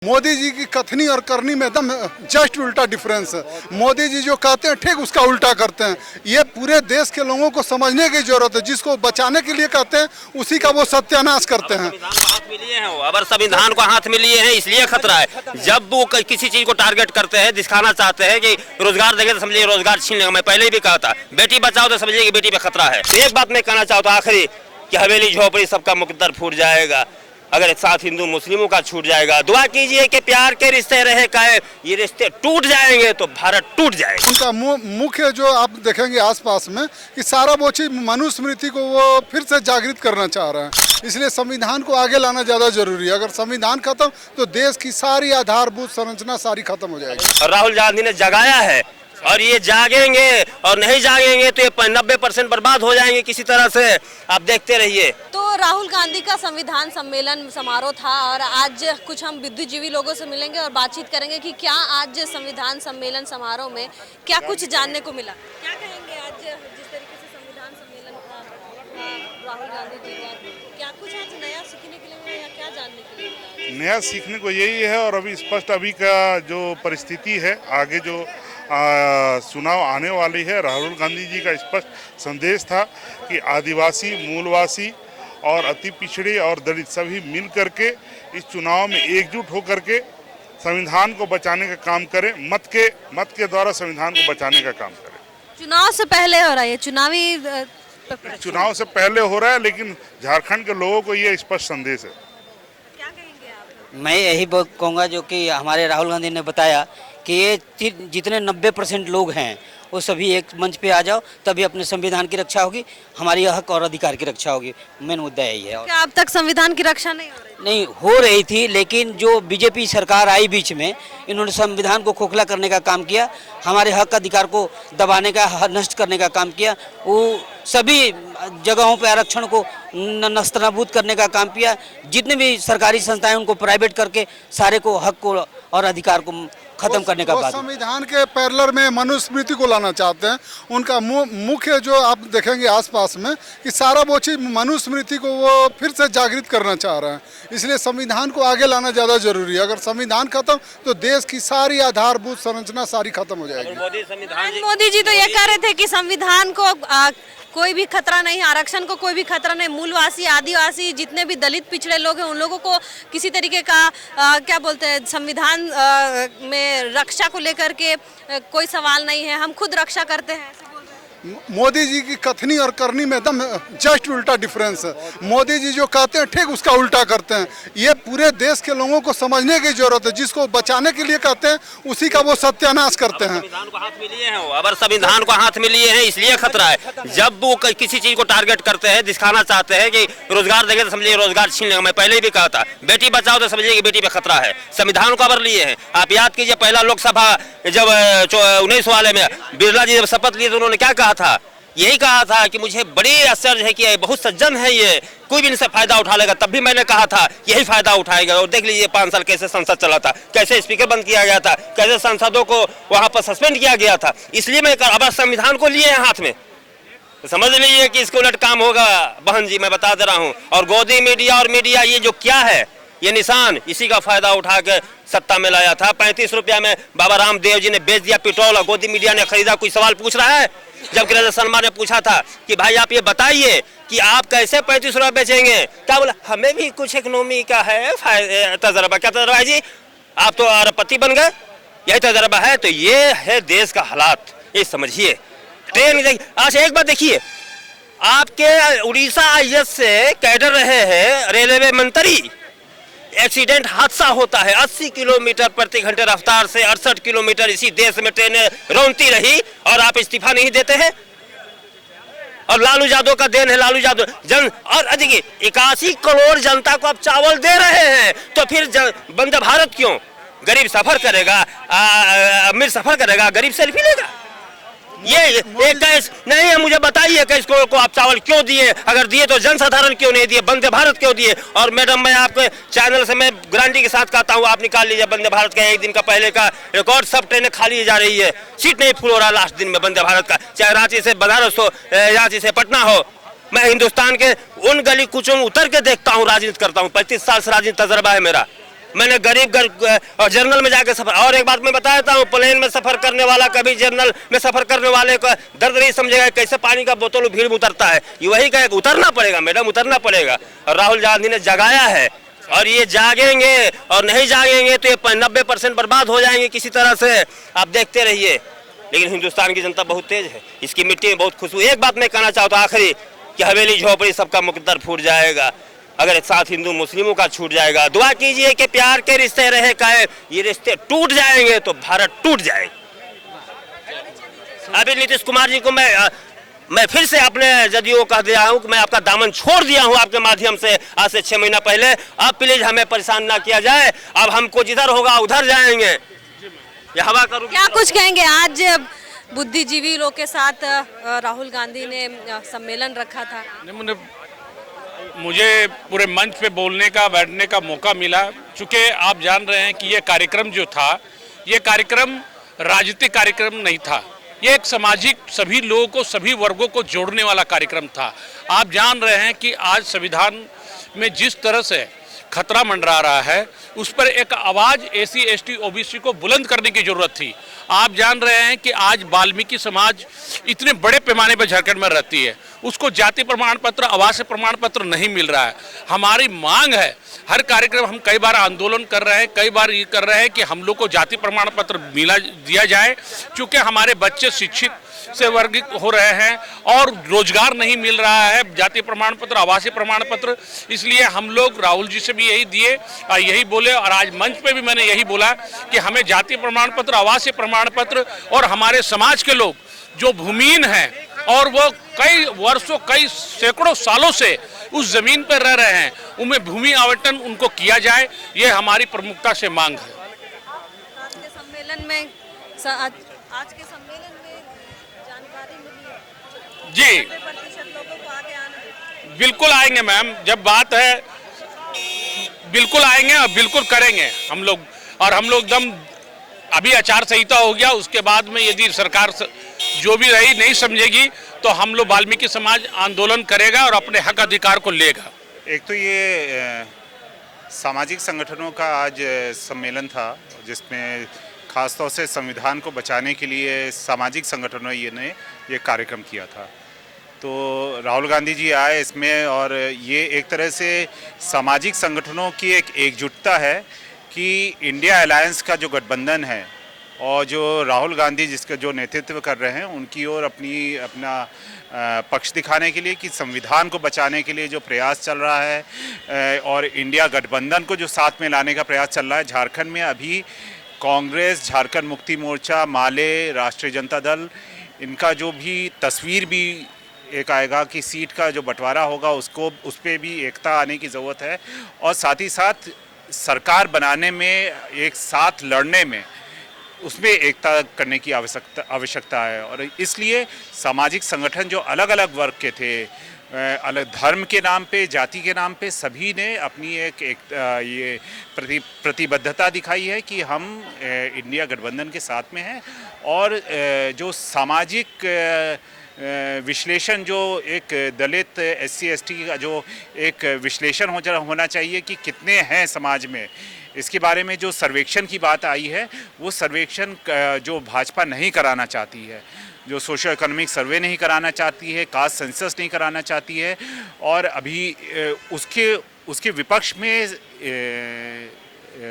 मोदी जी की कथनी और करनी में एकदम जस्ट उल्टा डिफरेंस है। मोदी जी जो कहते हैं ठीक उसका उल्टा करते हैं। ये पूरे देश के लोगों को समझने की जरूरत है। जिसको बचाने के लिए कहते हैं उसी का वो सत्यानाश करते हैं। हाथ में लिए हैं, अगर संविधान को हाथ में लिए हैं इसलिए खतरा है। जब वो किसी चीज को टारगेट करते हैं, दिखाना चाहते हैं कि रोजगार देंगे तो समझिए रोजगार छीन लेंगे। मैं पहले भी कहा था बेटी बचाओ तो समझिए कि बेटी पे खतरा है। एक बात मैं कहना चाहता हूँ आखिरी कि हवेली झोपड़ी सबका मुकद्दर फूट जाएगा अगर साथ हिंदू मुस्लिमों का छूट जाएगा। दुआ कीजिए कि प्यार के रिश्ते रहे काहे, ये रिश्ते टूट जाएंगे तो भारत टूट जाएगा। उनका मुख्य जो आप देखेंगे आसपास में कि सारा वो चीज मनुस्मृति को वो फिर से जागृत करना चाह रहे हैं। इसलिए संविधान को आगे लाना ज्यादा जरूरी है। अगर संविधान खत्म तो देश की सारी आधारभूत संरचना सारी खत्म हो जाएगी। राहुल गांधी ने जगाया है और ये जागेंगे और नहीं जागेंगे तो ये 90% बर्बाद हो जाएंगे किसी तरह से। आप देखते रहिए। तो राहुल गांधी का संविधान सम्मेलन समारोह था और आज कुछ हम बुद्धिजीवी लोगों से मिलेंगे और बातचीत करेंगे कि क्या आज संविधान सम्मेलन समारोह में क्या कुछ जानने को मिला। क्या कहेंगे आज जिस तरीके से संविधान सम्मेलन था राहुल गांधी जी का, क्या कुछ आज नया सीखने के लिए मिला या क्या जानने के लिए मिला? नया सीखने को यही है और अभी स्पष्ट अभी का जो परिस्थिति है, आगे जो चुनाव आने वाली है, राहुल गांधी जी का स्पष्ट संदेश था कि आदिवासी, मूलवासी और अति पिछड़े और दलित सभी मिल करके इस चुनाव में एकजुट होकर के संविधान को बचाने का काम करें। मत के द्वारा संविधान को बचाने का काम करें। चुनाव से पहले हो रहा है, चुनाव से पहले हो रहा है, लेकिन झारखंड के लोगों को ये स्पष्ट संदेश है। क्या कहेंगे आप? मैं यही कहूँगा जो कि हमारे राहुल गांधी ने बताया कि ये जितने 90% लोग हैं वो सभी एक मंच पे आ जाओ, तभी अपने संविधान की रक्षा होगी, हमारी हक और अधिकार की रक्षा होगी। मेन मुद्दा यही है। क्या अब तक संविधान की रक्षा नहीं हो रही? नहीं हो रही थी, लेकिन जो बीजेपी सरकार आई बीच में, इन्होंने संविधान को खोखला करने का काम किया, हमारे हक अधिकार को दबाने का, नष्ट करने का काम किया। वो सभी जगहों पे आरक्षण को नस्तनाबूद करने का काम किया। जितने भी सरकारी संस्थाएं उनको प्राइवेट करके सारे को हक को और अधिकार को खत्म करने का बात। संविधान के पैरेलल में मनुस्मृति को लाना चाहते हैं। उनका मुख्य जो आप देखेंगे आसपास में कि सारा वो चीज मनुस्मृति को वो फिर से जागृत करना चाह रहे हैं। इसलिए संविधान को आगे लाना ज्यादा जरूरी है। अगर संविधान खत्म तो देश की सारी आधारभूत संरचना सारी खत्म हो जाएगी। मोदी जी तो ये कह रहे थे कि संविधान को कोई भी खतरा नहीं, आरक्षण को कोई भी खतरा नहीं, मूलवासी, आदिवासी, जितने भी दलित पिछड़े लोग हैं उन लोगों को किसी तरीके का क्या बोलते हैं, संविधान में रक्षा को लेकर के कोई सवाल नहीं है, हम खुद रक्षा करते हैं। मोदी जी की कथनी और करनी में एकदम जस्ट उल्टा डिफरेंस है। मोदी जी जो कहते हैं ठीक उसका उल्टा करते हैं। ये पूरे देश के लोगों को समझने की जरूरत है। जिसको बचाने के लिए कहते हैं उसी का वो सत्यानाश करते हैं। संविधान को हाथ में लिए हैं, अगर संविधान को हाथ में लिए हैं इसलिए खतरा है। जब वो किसी चीज को टारगेट करते हैं, दिखाना चाहते हैं कि रोजगार देंगे तो समझिए रोजगार छीन लेंगे। मैं पहले भी कहा था बेटी बचाओ तो समझिए कि बेटी पे खतरा है। संविधान को अगर लिए हैं, आप याद कीजिए पहला लोकसभा जब 19 वाले में बिरला जी जब शपथ लिए तो उन्होंने क्या कहा था? यही कहा था कि मुझे बड़ी आश्चर्य है कि बहुत सज्जन है, ये कोई भी इनसे फायदा उठा लेगा। तब भी मैंने कहा था यही फायदा उठाएगा। और देख लीजिए 5 साल कैसे संसद चला था, कैसे स्पीकर बंद किया गया था, कैसे सांसदों को वहां पर सस्पेंड किया गया था। इसलिए मैं अब संविधान को लिए हैं हाथ में, तो समझ लीजिए कि इसके उलट काम होगा। बहन जी मैं बता दे रहा हूँ। और गोदी मीडिया और मीडिया ये जो क्या है, ये निशान इसी का फायदा उठा के सत्ता में लाया था। 35 रुपया में बाबा रामदेव जी ने बेच दिया पेट्रोल और गोदी मीडिया ने खरीदा। कोई सवाल पूछ रहा है? जबकि राजा शर्मा ने पूछा था कि भाई आप ये बताइए कि आप कैसे 35 रुपया बेचेंगे? क्या बोला? हमें भी कुछ इकोनॉमी का है तजर्बा। क्या तजर्बा है जी? आप तो अरबपति बन गए, यही तजर्बा है। तो ये है देश का हालात, ये समझिए। ट्रेन अच्छा एक बात देखिए, आपके उड़ीसा IAS से कैडर रहे हैं रेलवे मंत्री, एक्सीडेंट हादसा होता है 80 किलोमीटर प्रति घंटे रफ्तार से 68 किलोमीटर इसी देश में ट्रेनें रौंदती रही और आप इस्तीफा नहीं देते हैं। और लालू यादव का देन है, लालू यादव और देखिए 81 करोड़ जनता को आप चावल दे रहे हैं, तो फिर वंदे भारत क्यों? गरीब सफर करेगा, अमीर सफर करेगा, गरीब सेल्फी लेगा। ये एक कैस नहीं है। मुझे बताइए कैस को आप चावल क्यों दिए? अगर दिए तो जनसाधारण क्यों नहीं दिए? वंदे भारत क्यों दिए? और मैडम मैं आपके चैनल से मैं गारंटी के साथ कहता हूँ, आप निकाल लीजिए वंदे भारत का एक दिन का पहले का रिकॉर्ड। सब ट्रेनें खाली जा रही है, सीट नहीं फुल हो रहा लास्ट दिन में वंदे भारत का, चाहे रांची से बनारस हो, रांची से पटना हो। मैं हिंदुस्तान के उन गली कुचों में उतर के देखता हूँ, राजनीति करता हूँ, 35 साल से राजनीति तजर्बा है मेरा। मैंने गरीब और जर्नल में जाकर सफर, और एक बात मैं बताता हूँ, प्लेन में सफर करने वाला कभी जर्नल में सफर करने वाले का दर्द नहीं समझेगा, कैसे पानी का बोतल भीड़ में उतरता है। ये वही कहेगा उतरना पड़ेगा मैडम, उतरना पड़ेगा। और राहुल गांधी ने जगाया है, और ये जागेंगे, और नहीं जागेंगे तो ये 90% बर्बाद हो जाएंगे किसी तरह से। आप देखते रहिए। लेकिन हिंदुस्तान की जनता बहुत तेज है, इसकी मिट्टी में बहुत खुशबू। एक बात मैं कहना चाहता हूँ आखिरी, कि हवेली झोपड़ी सबका मुकद्दर फूट जाएगा अगर एक साथ हिंदू मुस्लिमों का छूट जाएगा। दुआ कीजिए कि प्यार के रिश्ते रहे कायम, ये रिश्ते टूट जाएंगे तो भारत टूट जाएगा। अभी नीतीश कुमार जी को मैं फिर से अपने जदयू कह दिया हूं कि मैं आपका दामन छोड़ दिया हूं आपके माध्यम से आज से 6 महीना पहले। अब प्लीज हमें परेशान ना किया जाए, अब हमको जिधर होगा उधर जाएंगे। ये हवा का रुख। क्या कुछ कहेंगे, आज बुद्धिजीवी लोग के साथ राहुल गांधी ने सम्मेलन रखा था। मुझे पूरे मंच पे बोलने का, बैठने का मौका मिला। चूँकि आप जान रहे हैं कि ये कार्यक्रम जो था, ये कार्यक्रम राजनीतिक कार्यक्रम नहीं था, ये एक सामाजिक सभी लोगों को, सभी वर्गों को जोड़ने वाला कार्यक्रम था। आप जान रहे हैं कि आज संविधान में जिस तरह से खतरा मंडरा रहा है, उस पर एक आवाज़ SC ST OBC को बुलंद करने की जरूरत थी। आप जान रहे हैं कि आज वाल्मीकि समाज इतने बड़े पैमाने पर झारखंड में रहती है, उसको जाति प्रमाण पत्र, आवासीय प्रमाण पत्र नहीं मिल रहा है। हमारी मांग है, हर कार्यक्रम हम कई बार आंदोलन कर रहे हैं, कई बार ये कर रहे हैं कि हम लोग को जाति प्रमाण पत्र दिया जाए, क्योंकि हमारे बच्चे शिक्षित से वर्गित हो रहे हैं और रोजगार नहीं मिल रहा है, जाति प्रमाण पत्र, आवासीय प्रमाण पत्र। इसलिए हम लोग राहुल जी से भी यही दिए और यही बोले, और आज मंच पे भी मैंने यही बोला कि हमें जाति प्रमाण पत्र, आवासीय प्रमाण पत्र, और हमारे समाज के लोग जो भूमिहीन हैं और वो कई वर्षों, कई सैकड़ों सालों से उस जमीन पर रह रहे हैं, उनमें भूमि आवंटन उनको किया जाए, ये हमारी प्रमुखता से मांग है। आज के सम्मेलन में जानकारी मिली है जी, 90% लोगों को आगे आना है। बिल्कुल आएंगे मैम, जब बात है बिल्कुल आएंगे और बिल्कुल करेंगे हम लोग। और हम लोग एकदम, अभी आचार संहिता हो गया, उसके बाद में यदि सरकार जो भी रही नहीं समझेगी तो हम लोग वाल्मीकि समाज आंदोलन करेगा और अपने हक अधिकार को लेगा। एक तो ये सामाजिक संगठनों का आज सम्मेलन था, जिसमें खासतौर से संविधान को बचाने के लिए सामाजिक संगठनों ने ये कार्यक्रम किया था। तो राहुल गांधी जी आए इसमें, और ये एक तरह से सामाजिक संगठनों की एक एकजुटता है कि इंडिया अलायंस का जो गठबंधन है और जो राहुल गांधी जिसका जो नेतृत्व कर रहे हैं, उनकी ओर अपना पक्ष दिखाने के लिए कि संविधान को बचाने के लिए जो प्रयास चल रहा है और इंडिया गठबंधन को जो साथ में लाने का प्रयास चल रहा है। झारखंड में अभी कांग्रेस, झारखंड मुक्ति मोर्चा, माले, राष्ट्रीय जनता दल, इनका जो भी तस्वीर भी एक आएगा कि सीट का जो बंटवारा होगा उस पर भी एकता आने की ज़रूरत है, और साथ ही साथ सरकार बनाने में, एक साथ लड़ने में, उसमें एकता करने की आवश्यकता है। और इसलिए सामाजिक संगठन जो अलग अलग वर्ग के थे, अलग धर्म के नाम पे, जाति के नाम पे, सभी ने अपनी ये प्रतिबद्धता दिखाई है कि हम इंडिया गठबंधन के साथ में हैं। और जो सामाजिक विश्लेषण, जो एक दलित SC ST का जो एक विश्लेषण होना चाहिए कि कितने हैं समाज में, इसके बारे में जो सर्वेक्षण की बात आई है, वो सर्वेक्षण जो भाजपा नहीं कराना चाहती है, जो सोशो इकोनॉमिक सर्वे नहीं कराना चाहती है, कास्ट सेंसस नहीं कराना चाहती है, और अभी उसके विपक्ष में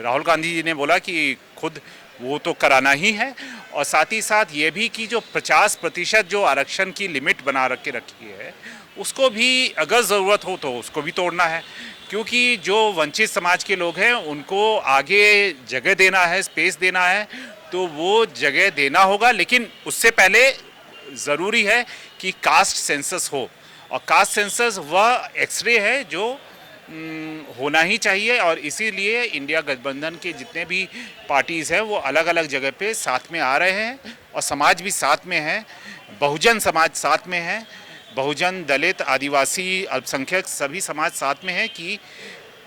राहुल गांधी जी ने बोला कि खुद वो तो कराना ही है, और साथ ही साथ ये भी कि जो 50% जो आरक्षण की लिमिट बना रखी है, उसको भी अगर ज़रूरत हो तो उसको भी तोड़ना है, क्योंकि जो वंचित समाज के लोग हैं उनको आगे जगह देना है, स्पेस देना है, तो वो जगह देना होगा। लेकिन उससे पहले ज़रूरी है कि कास्ट सेंसस हो, और कास्ट सेंसस वह एक्सरे है जो होना ही चाहिए। और इसीलिए इंडिया गठबंधन के जितने भी पार्टीज़ हैं वो अलग अलग जगह पे साथ में आ रहे हैं, और समाज भी साथ में है, बहुजन समाज साथ में है, बहुजन, दलित, आदिवासी, अल्पसंख्यक सभी समाज साथ में है कि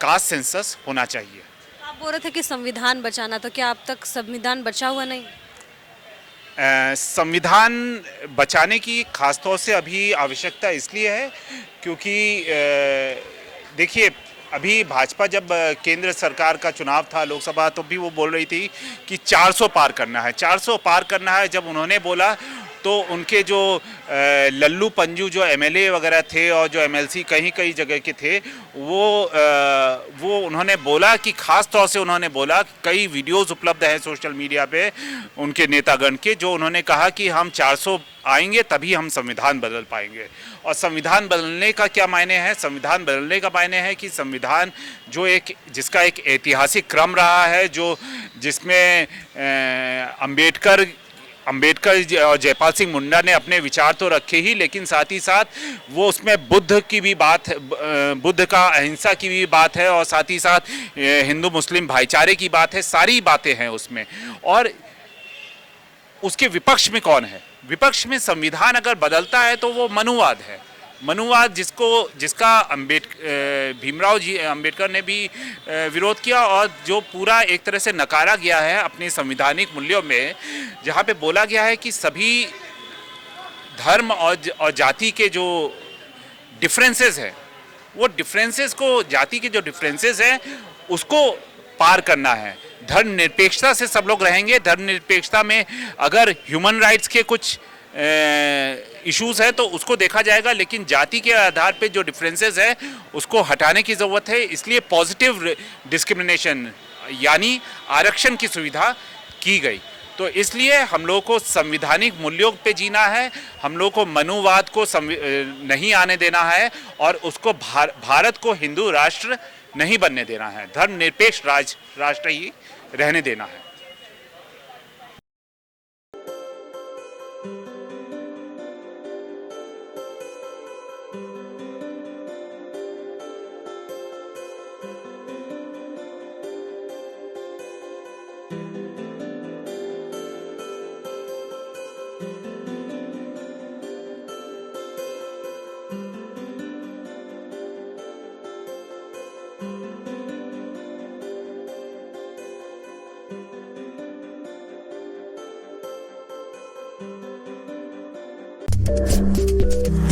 कास्ट सेंसस होना चाहिए। आप बोल रहे थे कि संविधान बचाना, तो क्या अब तक संविधान बचा हुआ नहीं? संविधान बचाने की खासतौर से अभी आवश्यकता इसलिए है क्योंकि देखिए, अभी भाजपा जब केंद्र सरकार का चुनाव था लोकसभा, तो भी वो बोल रही थी कि 400 पार करना है, 400 पार करना है। जब उन्होंने बोला तो उनके जो लल्लू पंजू जो एमएलए वगैरह थे और जो एमएलसी कहीं कहीं जगह के थे, वो उन्होंने बोला कि खास तौर से उन्होंने बोला, कई वीडियोस उपलब्ध हैं सोशल मीडिया पे उनके नेतागण के, जो उन्होंने कहा कि हम 400 आएंगे तभी हम संविधान बदल पाएंगे। और संविधान बदलने का क्या मायने है? संविधान बदलने का मायने है कि संविधान जो जिसका एक ऐतिहासिक क्रम रहा है, जिसमें अंबेडकर और जयपाल सिंह मुंडा ने अपने विचार तो रखे ही, लेकिन साथ ही साथ वो उसमें बुद्ध की भी बात है, बुद्ध का अहिंसा की भी बात है, और साथ ही साथ हिंदू मुस्लिम भाईचारे की बात है, सारी बातें हैं उसमें। और उसके विपक्ष में कौन है? विपक्ष में संविधान अगर बदलता है तो वो मनुवाद है। मनुवाद जिसका भीमराव जी अंबेडकर ने भी विरोध किया, और जो पूरा एक तरह से नकारा गया है अपने संवैधानिक मूल्यों में, जहाँ पे बोला गया है कि सभी धर्म और जाति के जो डिफरेंसेस हैं, वो डिफरेंसेस को, जाति के जो डिफरेंसेस हैं उसको पार करना है। धर्मनिरपेक्षता से सब लोग रहेंगे। धर्मनिरपेक्षता में अगर ह्यूमन राइट्स के कुछ इश्यूज है तो उसको देखा जाएगा, लेकिन जाति के आधार पे जो डिफरेंसेस है उसको हटाने की ज़रूरत है। इसलिए पॉजिटिव डिस्क्रिमिनेशन यानी आरक्षण की सुविधा की गई। तो इसलिए हम लोग को संवैधानिक मूल्यों पे जीना है, हम लोग को मनुवाद को नहीं आने देना है, और उसको भारत को हिंदू राष्ट्र नहीं बनने देना है, धर्मनिरपेक्ष राष्ट्र ही रहने देना है। Thank you.